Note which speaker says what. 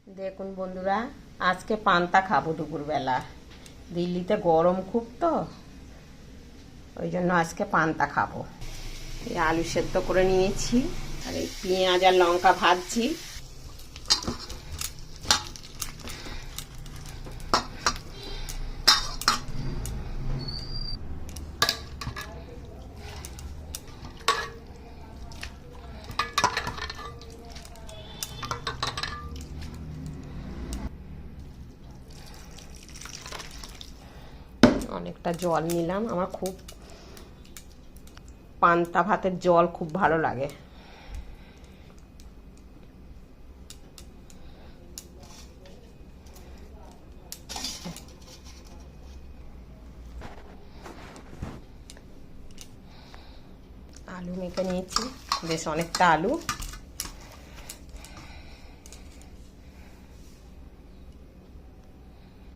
Speaker 1: দেখুন বন্ধুরা, আজকে পান্তা খাবো দুপুরবেলা। দিল্লিতে গরম খুব, তো ওই জন্য আজকে পান্তা খাবো। এই আলু সেদ্ধ করে নিয়েছি, আর এই পেঁয়াজ আর লঙ্কা ভাজছি। অনেকটা জল নিলাম, আমার খুব পান্তা ভাতের জল খুব ভালো লাগে। আলু মেখে নিয়েছি, বেশ অনেকটা আলু।